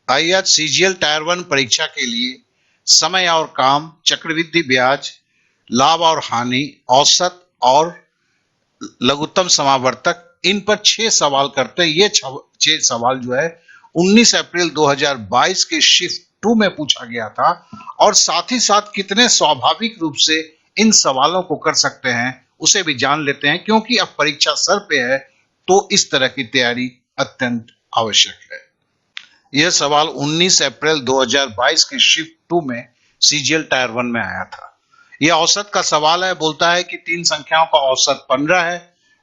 आइए आज CGL tyre 1 परीक्षा के लिए समय और काम, चक्रवृद्धि ब्याज, लाभ और हानि, औसत और लघुत्तम समावर्तक, इन पर 6 सवाल करते हैं। ये 6 सवाल जो है 19 अप्रैल 2022 के शिफ्ट 2 में पूछा गया था और साथ ही साथ कितने स्वाभाविक रूप से इन सवालों को कर सकते हैं उसे भी जान लेते हैं, क्योंकि अब परीक्षा सर पे है तो इस तरह की तैयारी अत्यंत आवश्यक है। यह सवाल 19 अप्रैल 2022 की शिफ्ट 2 में सीजीएल टायर 1 में आया था। यह औसत का सवाल है। बोलता है कि 3 संख्याओं का औसत 15 है,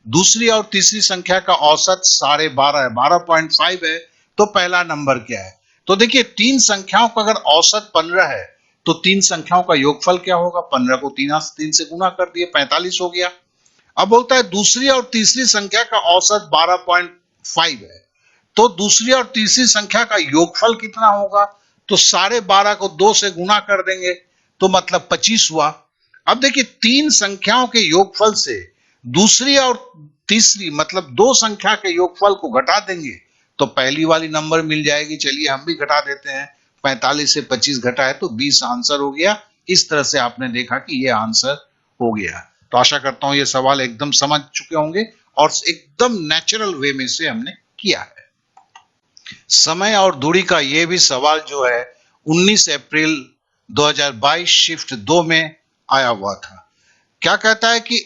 दूसरी और तीसरी संख्या का औसत 12.5 है, 12.5 है, तो पहला नंबर क्या है? तो देखिए 3 संख्याओं का अगर औसत 15 है तो 3 संख्याओं का योगफल क्या होगा? 15 को 3 से गुना कर दिए, 45 हो गया। अब बोलता है दूसरी और तीसरी संख्या का औसत 12.5 है, तो दूसरी और तीसरी संख्या का योगफल कितना होगा? तो 12.5 को 2 से गुना कर देंगे तो मतलब 25 हुआ। अब देखिए 3 संख्याओं के योगफल से दूसरी और तीसरी मतलब 2 संख्या के योगफल को घटा देंगे तो पहली वाली नंबर मिल जाएगी। चलिए हम भी घटा देते हैं, 45 से 25 घटा है तो 20 आंसर हो गया। इस तरह से आपने देखा कि ये आंसर हो गया। तो आशा करता हूं ये सवाल एकदम समझ चुके होंगे और एकदम नेचुरल वे में से हमने किया है। समय और दूरी का यह भी सवाल जो है 19 अप्रैल 2022 शिफ्ट 2 में आया हुआ था। क्या कहता है कि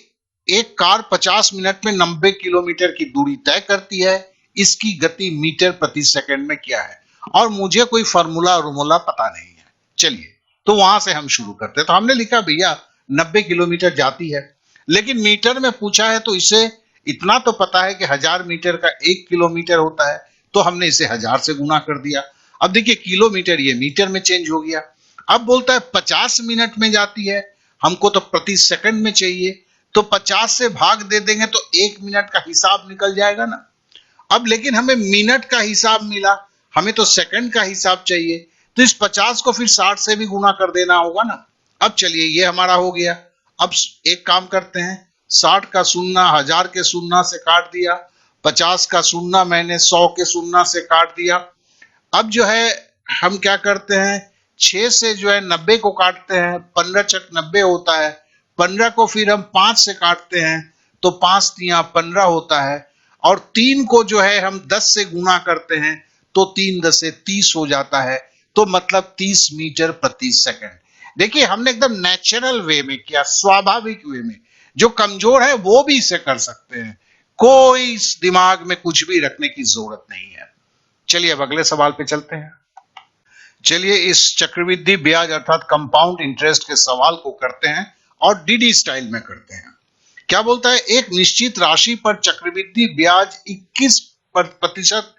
एक कार 50 मिनट में 90 किलोमीटर की दूरी तय करती है, इसकी गति मीटर प्रति सेकंड में क्या है? और मुझे कोई फॉर्मूला पता नहीं है। चलिए तो वहां से हम शुरू करते हैं। तो हमने लिखा भैया 90 किलोमीटर जाती है, लेकिन मीटर में पूछा है तो इसे इतना तो पता है कि 1000 मीटर का 1 किलोमीटर होता है, तो हमने इसे 1000 से गुना कर दिया। अब देखिए किलोमीटर ये मीटर में चेंज हो गया। अब बोलता है 50 मिनट में जाती है, हमको तो प्रति सेकंड में चाहिए, तो 50 से भाग दे देंगे तो 1 मिनट का हिसाब निकल जाएगा ना। अब लेकिन हमें मिनट का हिसाब मिला, हमें तो सेकंड का हिसाब चाहिए, तो इस 50 को फिर 60 से भी गुना कर देना होगा ना। अब चलिए ये हमारा हो गया। अब एक काम करते हैं, 60 का शून्य 1000 के शून्य से काट दिया, 50 का शून्य मैंने 100 के शून्य से काट दिया। अब जो है हम क्या करते हैं, 6 से जो है 90 को काटते हैं, 15 चक 90 होता है, 15 को फिर हम 5 से काटते हैं तो 5 तिया 15 होता है, और 3 को जो है हम 10 से गुना करते हैं तो 3 10 से 30 हो जाता है, तो मतलब 30 मीटर प्रति सेकंड। देखिए हमने एकदम नेचुरल वे में किया, स्वाभाविक वे में। जो कमजोर है वो भी इसे कर सकते हैं, कोई इस दिमाग में कुछ भी रखने की जरूरत नहीं है। चलिए अब अगले सवाल पे चलते हैं। चलिए इस चक्रवृद्धि ब्याज अर्थात कंपाउंड इंटरेस्ट के सवाल को करते हैं और डीडी स्टाइल में करते हैं। क्या बोलता है, एक निश्चित राशि पर चक्रवृद्धि ब्याज 21%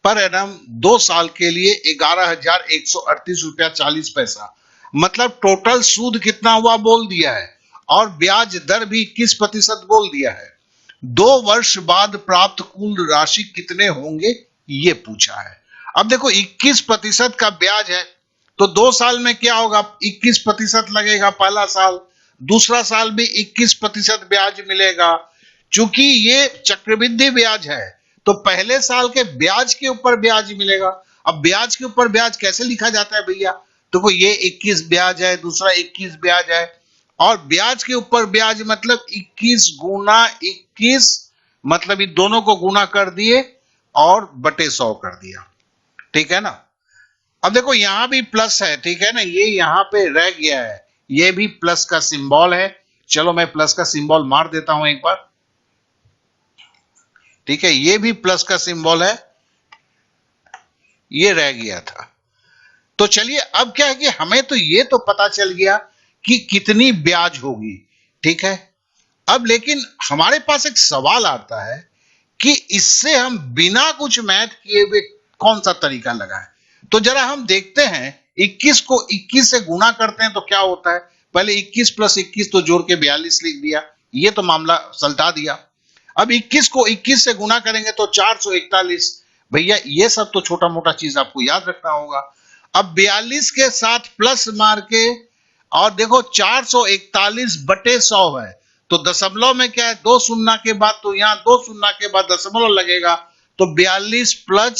पर एनम 2 साल के लिए 11,138 रुपया 40 पैसा, मतलब टोटल सूद कितना हुआ बोल दिया है और ब्याज दर भी 21% बोल दिया है। 2 वर्ष बाद प्राप्त कुल राशि कितने होंगे ये पूछा है। अब देखो 21% का ब्याज है तो 2 साल में क्या होगा, 21% लगेगा पहला साल, दूसरा साल भी 21% ब्याज मिलेगा। चूंकि ये चक्रवृद्धि ब्याज है तो पहले साल के ब्याज के ऊपर ब्याज मिलेगा। अब ब्याज के ऊपर ब्याज कैसे लिखा जाता है भैया, देखो ये 21 ब्याज है, दूसरा 21 ब्याज है, और ब्याज के ऊपर ब्याज मतलब 21 गुना 21, मतलब इन दोनों को गुना कर दिए और बटे 100 कर दिया, ठीक है ना। अब देखो यहां भी प्लस है, ठीक है ना, ये यहां पे रह गया है, ये भी प्लस का सिंबल है। चलो मैं प्लस का सिंबल मार देता हूं एक बार, ठीक है, ये भी प्लस का सिंबल है, ये रह गया था। तो चलिए अब क्या है कि हमें तो ये तो पता चल गया कि कितनी ब्याज होगी, ठीक है। अब लेकिन हमारे पास एक सवाल आता है कि इससे हम बिना कुछ मैथ किए हुए कौन सा तरीका लगाएं। तो जरा हम देखते हैं, 21 को 21 से गुना करते हैं तो क्या होता है, पहले 21 प्लस 21 तो जोड़ के 42 लिख दिया, ये तो मामला सलटा दिया। अब 21 को 21 से गुना करेंगे तो 441, भैया ये सब तो छोटा मोटा चीज आपको याद रखना होगा। अब 42 के साथ प्लस मार के, और देखो 441 बटे 100 है, तो दशमलव में क्या है, 2 शून्य के बाद, तो यहां 2 शून्य के बाद दशमलव लगेगा, तो 42 प्लस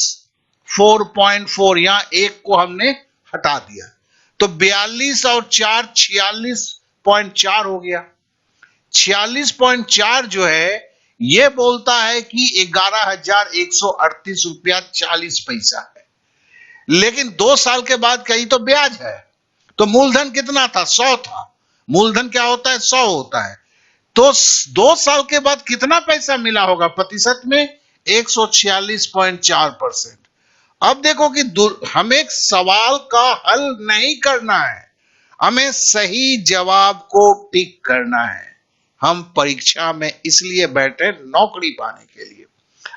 4.4, यहां एक को हमने हटा दिया तो 42 और 4 46.4 हो गया। 46.4 जो है ये बोलता है कि 11,138 रुपया 40 पैसा है, लेकिन 2 साल के बाद कहीं तो ब्याज है, तो मूलधन कितना था? 100 था। मूलधन क्या होता है? 100 होता है। तो 2 साल के बाद कितना पैसा मिला होगा? प्रतिशत में 146.4%। अब देखो कि हमें एक सवाल का हल नहीं करना है, हमें सही जवाब को टिक करना है। हम परीक्षा में इसलिए बैठे नौकरी पाने के लिए।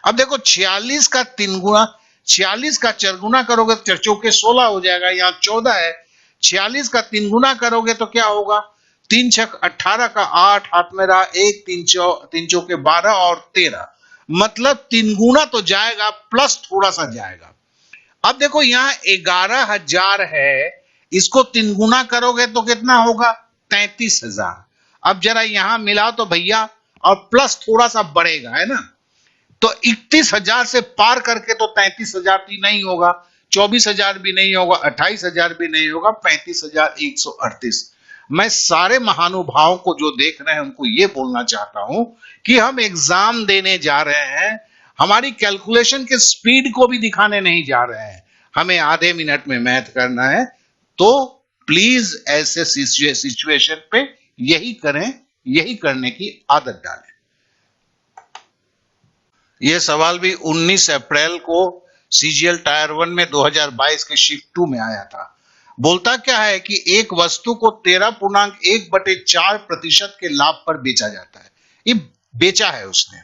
अब देखो 46 का 3 गुना, 46 का 4 गुना करोगे तो 4 चौके 16 हो जाएगा, यहां 14 है। 46 का 3 गुना करोगे तो क्या होगा? 3 छक 18 का 8, हाथ में रहा 1, 3 चौके 12 और 13, मतलब 3 गुना तो जाएगा प्लस थोड़ा सा जाएगा। अब देखो यहां 11,000 है, इसको 3 गुना करोगे तो कितना होगा? 33,000। अब जरा यहां मिलाओ तो भैया, और प्लस थोड़ा सा बढ़ेगा, है ना? तो 31,000 से पार करके तो 33,000 भी नहीं होगा, 24,000 भी नहीं होगा, 28,000 भी नहीं होगा, 35,138। मैं सारे महानुभावों को जो देख रहे हैं उनको ये बोलना चाहता हूं कि हम एग्जाम देने जा रहे हैं, हमारी कैलकुलेशन के स्पीड को भी दिखाने नहीं जा रहे हैं, हमें आधे मिनट में मैथ करना है। तो प्लीज ऐसे सिचुएशन पे यही करें, यही करने की आदत डालें। यह सवाल भी 19 अप्रैल को सीजीएल टायर 1 में 2022 के शिफ्ट 2 में आया था। बोलता क्या है कि एक वस्तु को 13.1/4% के लाभ पर बेचा जाता है। ये बेचा है उसने।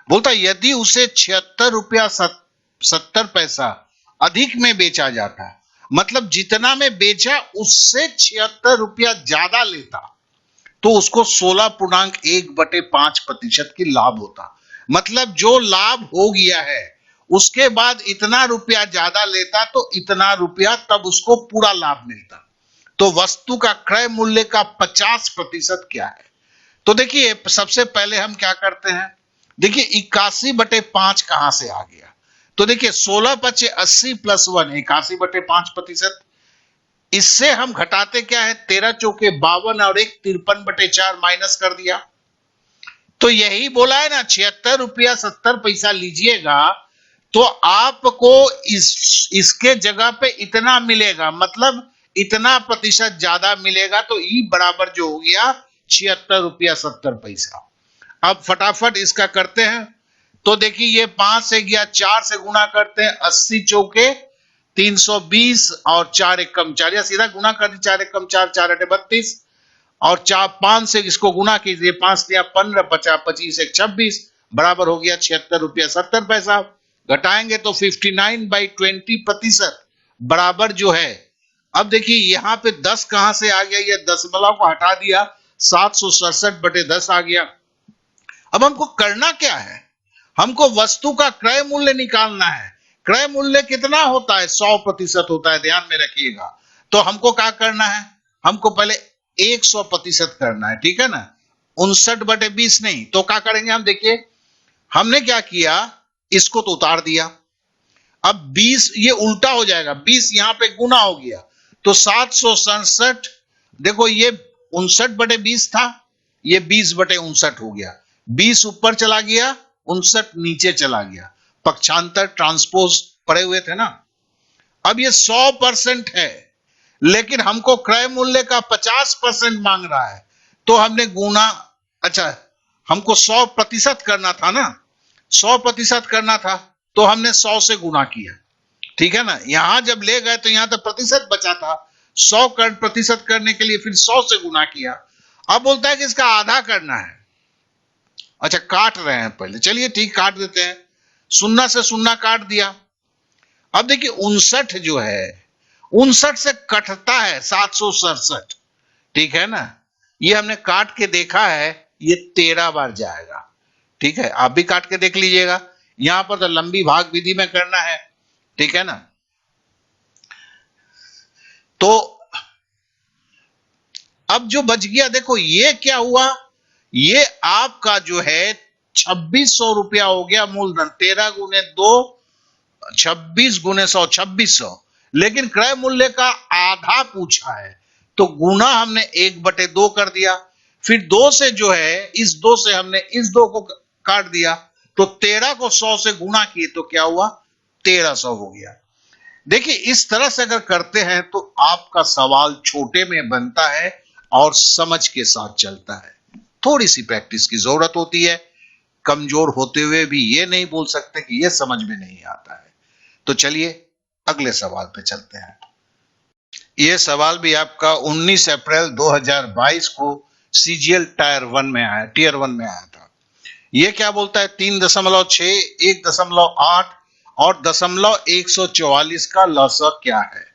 बोलता यदि उसे 76 रुपया 70 पैसा अधिक में बेचा जाता, मतलब जितना में बेचा उससे 76 रुपया ज्यादा लेता, तो उसको 16.1/5% की लाभ होता। मतलब जो लाभ हो गया है उसके बाद इतना रुपया ज्यादा लेता तो इतना रुपया तब उसको पूरा लाभ मिलता। तो वस्तु का क्रय मूल्य का 50% क्या है? तो देखिए सबसे पहले हम क्या करते हैं, देखिए 81/5 कहां से आ गया? तो देखिए 16 × 80 + 1 81/5%। इससे हम घटाते क्या है? 13 चौके 52 और 1 53/4 माइनस कर दिया। तो यही बोला है ना, 76 रुपया 70 पैसा लीजिएगा तो आपको इसके जगह पे इतना मिलेगा, मतलब इतना प्रतिशत ज्यादा मिलेगा। तो ई बराबर जो हो गया 76 रुपया 70 पैसा। अब फटाफट इसका करते हैं। तो देखिए ये 5 से गया, 4 से गुना करते हैं, 80 चौके 320 और 4 एकम 4, या सीधा गुना कर दी, 4 एकम 4, 4 × 32 और 5 से इसको गुना कीजिए, 5 दिया 15, 50 25 1 26 बराबर हो गया 76 रुपया 70 पैसा। घटाएंगे तो 59/20% बराबर जो है। अब देखिए यहां पे 10 कहां से आ गया? ये 10 को हटा दिया, 767/10 आ गया। अब हमको करना क्या है? हमको वस्तु का क्रय मूल्य निकालना है। क्रय मूल्य कितना होता है? 100% होता है, ध्यान में रखिएगा। तो हमको क्या करना है? हमको पहले 100% करना है, ठीक है ना? 59/20 नहीं। तो क्या करेंगे हम? देखिए हमने क्या किया, इसको तो उतार दिया। अब 20 ये उल्टा हो जाएगा, 20 यहां पे गुना हो गया तो 767। देखो ये 59/20 था, ये 20/59 हो गया। 20 ऊपर चला गया, 59 नीचे चला गया, पक्षांतर ट्रांसपोज पड़े हुए थे ना। अब ये 100% है, लेकिन हमको क्रय मूल्य का 50% मांग रहा है। तो हमने गुना, अच्छा हमको 100% करना था ना, 100% करना था तो हमने 100 से गुना किया, ठीक है ना? यहां जब ले गए तो यहां तो प्रतिशत बचा था, 100% करने के लिए फिर 100 से गुना किया। अब बोलता है कि इसका आधा करना है। अच्छा काट रहे हैं पहले, चलिए ठीक काट देते हैं। 0 से 0 काट दिया। अब देखिए 59 जो है 59 से कटता है 767, ठीक है ना? ये हमने काट के देखा है, ये 13 बार जाएगा, ठीक है? आप भी काट के देख लीजिएगा। यहां पर तो लंबी भाग विधि में करना है, ठीक है ना? तो अब जो बच गया, देखो ये क्या हुआ, ये आपका जो है 2600 रुपया हो गया मूलधन। 13 × 2 26 गुने 100 2600, लेकिन क्रय मूल्य का आधा पूछा है तो गुना हमने 1/2 कर दिया, फिर 2 से जो है इस 2 से हमने इस 2 को काट दिया, तो 13 को 100 से गुना किए तो क्या हुआ, 1300 हो गया। देखिए इस तरह से अगर करते हैं तो आपका सवाल छोटे में बनता है और समझ के साथ चलता है। थोड़ी सी प्रैक्टिस की जरूरत होती है, कमजोर होते हुए भी ये नहीं बोल सकते कि ये समझ में नहीं आता है। तो चलिए अगले सवाल पे चलते हैं। यह सवाल भी आपका 19 अप्रैल 2022 को सीजीएल टीयर 1 में आया था। यह क्या बोलता है, 3.6, 1.8 और 144 का लसा क्या है।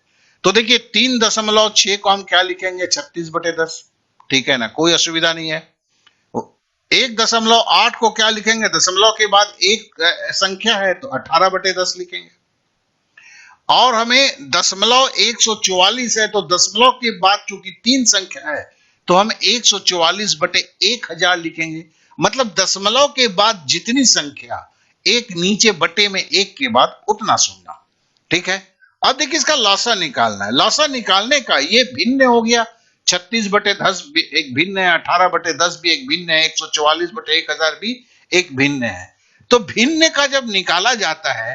तो देखिए 3.6 को हम क्या लिखेंगे, 36/10, ठीक है ना, कोई असुविधा नहीं है। 1.8 को क्या लिखेंगे, दशमलव के बाद एक संख्या है तो 18/10 लिखेंगे। और हमें दशमलव 144 है तो दशमलव के बाद चूंकि 3 संख्या है तो हम 144/1000 लिखेंगे। मतलब दशमलव के बाद जितनी संख्या एक नीचे बटे में एक के बाद उतना सुनना, ठीक है। अब देखिए इसका लसा निकालना है। लसा निकालने का ये भिन्न हो गया, 36/10 भी एक भिन्न है, 18/10 भी एक भिन्न है, 144/1000 भी एक भिन्न है। तो भिन्न का जब निकाला जाता है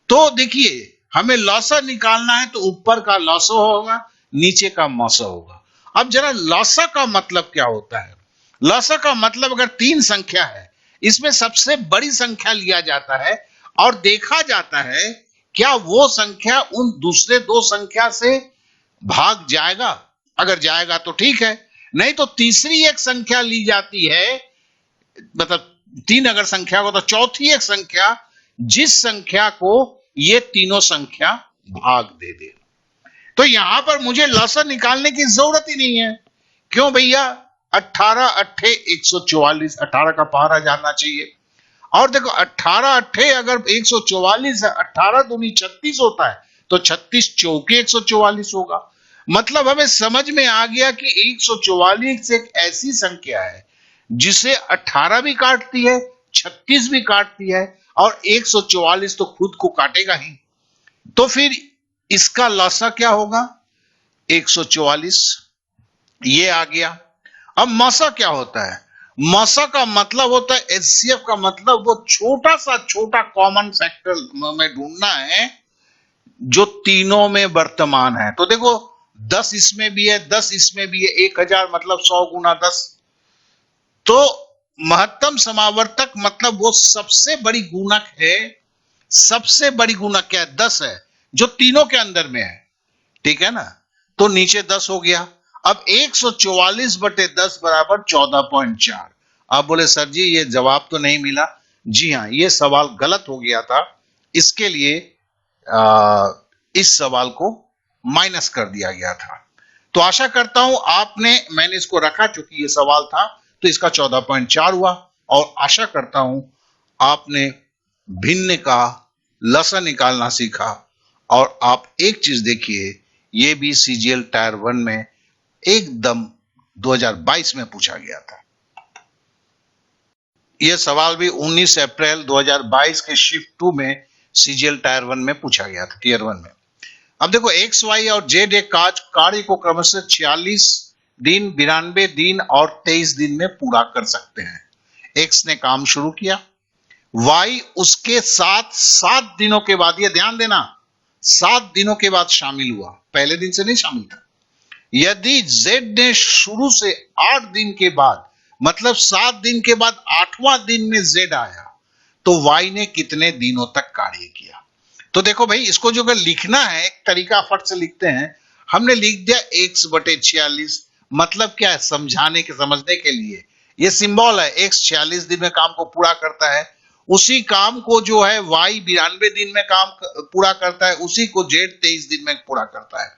तो देखिए हमें लसा निकालना है तो ऊपर का लसा होगा, नीचे का मौसा होगा। अब जरा लसा का मतलब क्या होता है। लसा का मतलब अगर 3 संख्या है, इसमें सबसे बड़ी संख्या लिया जाता है और देखा जाता है क्या वो संख्या उन दूसरे 2 संख्या से भाग जाएगा। अगर जाएगा तो ठीक है, नहीं तो तीसरी एक संख्या ली जाती है, मतलब 3 अगर संख्या हो तो चौथी एक संख्या जिस संख्या को ये तीनों संख्या भाग दे दे। तो यहां पर मुझे लसा निकालने की जरूरत ही नहीं है। क्यों भैया, 18 अट्ठे 144, 18 का पहाड़ा जानना चाहिए। और देखो 18 अट्ठे अगर 144 है, 18 दूनी 36 होता है तो 36 चौके 144 होगा। मतलब हमें समझ में आ गया कि 144 एक ऐसी संख्या है जिसे 18 भी काटती है, 36 भी काटती है और 144 तो खुद को काटेगा ही। तो फिर इसका लसा क्या होगा, 144, ये आ गया। अब मसा क्या होता है, मसा का मतलब होता है, एचसीएफ का मतलब वो छोटा सा छोटा कॉमन फैक्टर में ढूंढना है जो तीनों में वर्तमान है। तो देखो 10 इसमें भी है, 10 इसमें भी है, 1000 मतलब 100 गुना 10। तो महत्तम समावर्तक मतलब वो सबसे बड़ी गुणक है, सबसे बड़ी गुणक क्या है, 10 है, जो तीनों के अंदर में है, ठीक है ना। तो नीचे 10 हो गया। अब 144/10 बराबर 14.4। आप बोले सर जी ये जवाब तो नहीं मिला। जी हां, ये सवाल गलत हो गया था, इसके लिए इस सवाल को माइनस कर दिया गया था। तो आशा करता हूं मैंने इसको रखा चूंकि ये सवाल था तो इसका 14.4 हुआ। और आशा करता हूं आपने भिन्न का लसा निकालना सीखा। और आप एक चीज देखिए, ये भी सीजीएल टीयर 1 में एकदम 2022 में पूछा गया था। यह सवाल भी 19 अप्रैल 2022 के शिफ्ट 2 में सीजीएल टीयर 1 में पूछा गया था, टीयर 1 में। अब देखो एक्स वाई और जेड एक कार्य को क्रमशः 46 दिन, 92 दिन और 23 दिन में पूरा कर सकते हैं। एक्स ने काम शुरू किया, वाई उसके साथ 7 दिनों के बाद, ये ध्यान देना, 7 दिनों के बाद शामिल हुआ, पहले दिन से नहीं शामिल था। यदि जेड ने शुरू से 8 दिन के बाद, मतलब 7 दिन के बाद 8वां दिन में जेड आया तो वाई ने कितने दिनों तक कार्य किया। तो देखो भाई, इसको जो अगर लिखना है एक तरीका फट से लिखते हैं, हमने लिख दिया x/46। मतलब क्या है, समझाने के समझने के लिए ये सिंबल है। x 46 दिन में काम को पूरा करता है, उसी काम को जो है y 92 दिन में काम पूरा करता है, उसी को z 23 दिन में पूरा करता है।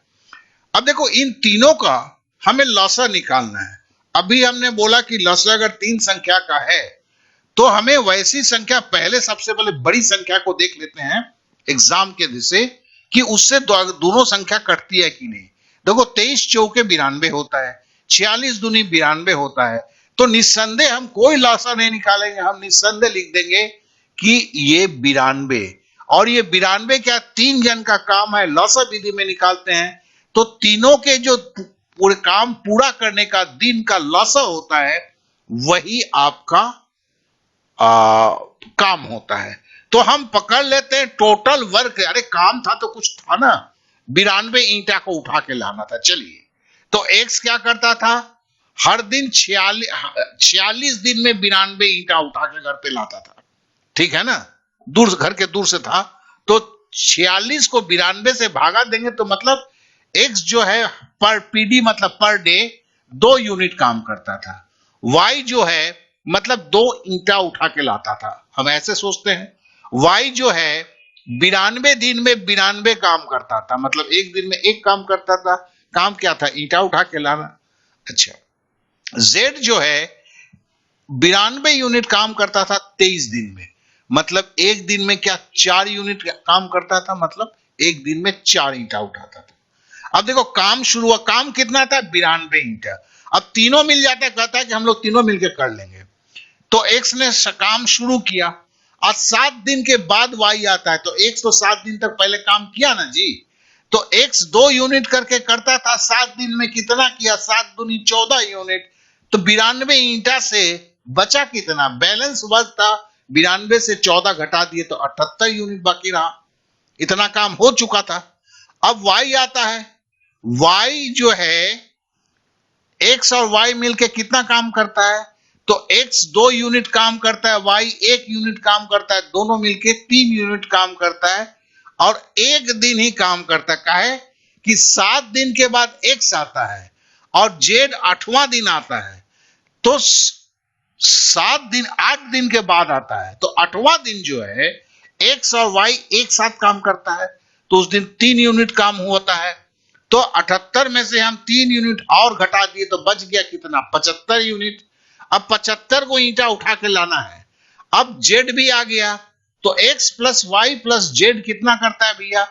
अब देखो इन तीनों का हमें लसा निकालना है। अभी हमने बोला कि लसा अगर 3 संख्या का है तो हमें वैसी संख्या, पहले सबसे पहले बड़ी संख्या को देख लेते हैं एग्जाम के दिशे कि उससे दोनों संख्या कटती है कि नहीं। देखो 23 चौके 92 होता है, 46 दूनी 92 होता है। तो निस्संदेह हम कोई लासा नहीं निकालेंगे, हम निस्संदेह लिख देंगे कि ये 92। और ये 92 क्या 3 जन का काम है, लॉसा विधि में निकालते हैं तो तीनों के जो पूरे काम पूरा करने का दिन का लॉसा होता है वही आपका काम होता है। तो हम पकड़ लेते हैं टोटल वर्क, अरे काम था तो कुछ था ना, 92 ईंटा को उठा के लाना था। चलिए, तो एक्स क्या करता था, हर दिन 46 दिन में 92 ईंटा उठा के घर पे लाता था, ठीक है ना, दूर घर के दूर से था, तो 46 को 92 से भागा देंगे तो मतलब एक्स जो है पर पीडी मतलब पर डे 2 यूनिट काम करता था, वाई जो है मतलब 2 ईंटा उठा के लाता था। हम ऐसे सोचते हैं, वाई जो है 92 दिन में 92 काम करता था, मतलब एक दिन में एक काम करता था, काम क्या था, ईंटा उठा के लाना। अच्छा, जेड जो है 92 यूनिट काम करता था 23 दिन में, मतलब एक दिन में क्या 4 यूनिट काम करता था, मतलब एक दिन में 4 ईंटा उठाता था। अब देखो काम शुरू हुआ, काम कितना था 92 ईंटा, अब तीनों मिल जाता है, कहता है कि हम लोग तीनों मिलकर कर लेंगे। तो एक्स ने काम शुरू किया, आज 7 दिन के बाद वाई आता है, तो एक्स तो 7 दिन तक पहले काम किया ना जी, तो एक्स 2 यूनिट करके करता था, 7 दिन में कितना किया, 7 दूनी 14 यूनिट, तो 92 ईंटा से बचा कितना, बैलेंस वर्क था 92 से 14 घटा दिए तो 78 यूनिट बाकी रहा, इतना काम हो चुका था। अब वाई आता है, वाई जो है एक्स और वाई मिलके कितना काम करता है, तो x 2 यूनिट काम करता है, y 1 यूनिट काम करता है, दोनों मिलके 3 यूनिट काम करता है और एक दिन ही काम करता है। काहे कि 7 दिन के बाद x आता है और z 8वां दिन आता है, तो 7 दिन 8 दिन के बाद आता है, तो 8वां दिन जो है x और y एक साथ काम करता है, तो उस दिन 3 यूनिट काम होता है, तो 78 में से हम 3 यूनिट और घटा दिए तो बच गया कितना, 75 यूनिट। अब 75 को ईंटा उठा के लाना है, अब जेड भी आ गया, तो x plus y plus z कितना करता है भैया,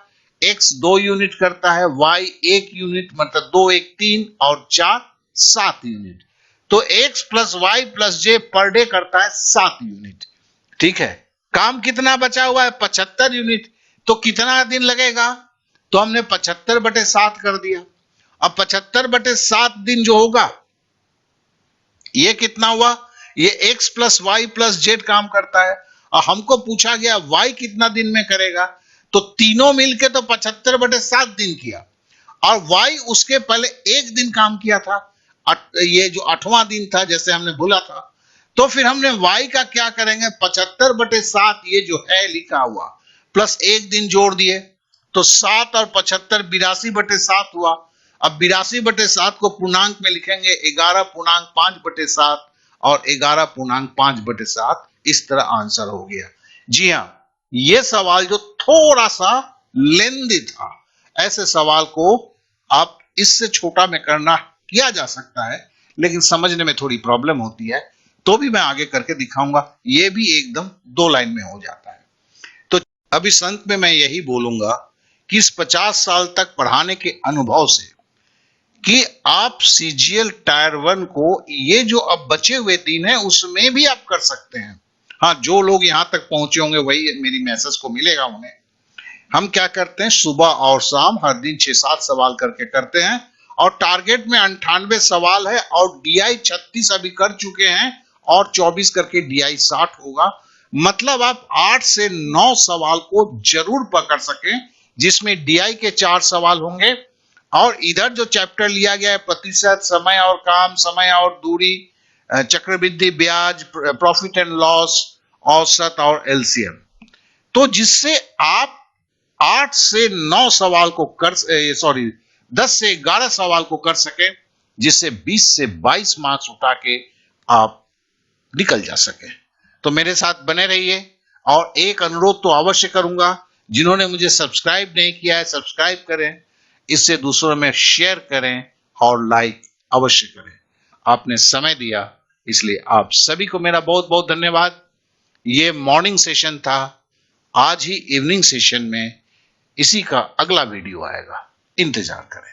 x 2 यूनिट करता है, y 1 यूनिट, मतलब 2 1 3 और 4 7 यूनिट, तो x प्लस वाई प्लस जे पर डे करता है 7 यूनिट, ठीक है। काम कितना बचा हुआ है 75 यूनिट, तो कितना दिन लगेगा, तो हमने 75/7 कर दिया। अब 75/7 दिन जो होगा ये कितना हुआ, ये x plus y plus z काम करता है, और हमको पूछा गया y कितना दिन में करेगा, तो तीनों मिलके तो 75/7 दिन किया, और y उसके पहले एक दिन काम किया था, ये जो 8वां दिन था जैसे हमने बोला था, तो फिर हमने y का क्या करेंगे, 75/7 ये जो है लिखा हुआ प्लस एक दिन जोड़ दिए, तो 7 और 75 82/7 हुआ। अब 82/7 को पूर्णांक में लिखेंगे 11.5/7 और 11.5/7, इस तरह आंसर हो गया। जी हां, यह सवाल जो थोड़ा सा लेंदी था, ऐसे सवाल को आप इससे छोटा में करना किया जा सकता है, लेकिन समझने में थोड़ी प्रॉब्लम होती है, तो भी मैं आगे करके दिखाऊंगा, यह भी एकदम 2 लाइन में हो जाता है। तो अब इस अंत में मैं यही बोलूंगा कि इस 50 साल तक पढ़ाने के अनुभव से कि आप सीजीएल टायर 1 को ये जो अब बचे हुए दिन है उसमें भी आप कर सकते हैं। हाँ, जो लोग यहां तक पहुंचे होंगे वही मेरी मैसेज को मिलेगा उन्हें। हम क्या करते हैं, सुबह और शाम हर दिन 6-7 सवाल करके करते हैं, और टारगेट में 98 सवाल है, और डीआई 36 अभी कर चुके हैं, और 24 करके डीआई 60 होगा, मतलब आप 8 से 9 सवाल को जरूर पकड़ सकें, जिसमें डीआई के 4 सवाल होंगे, और इधर जो चैप्टर लिया गया है प्रतिशत, समय और काम, समय और दूरी, चक्रवृद्धि ब्याज, प्रॉफिट एंड लॉस, औसत और एलसीएम, तो जिससे आप 8 से 9 सवाल को कर 10 से 11 सवाल को कर सके, जिससे 20 से 22 मार्क्स उठा के आप निकल जा सके। तो मेरे साथ बने रहिए, और एक अनुरोध तो अवश्य करूंगा, जिन्होंने मुझे सब्सक्राइब नहीं किया है सब्सक्राइब करें, इससे दूसरों में शेयर करें और लाइक अवश्य करें। आपने समय दिया इसलिए आप सभी को मेरा बहुत बहुत धन्यवाद। ये मॉर्निंग सेशन था, आज ही इवनिंग सेशन में इसी का अगला वीडियो आएगा, इंतजार करें।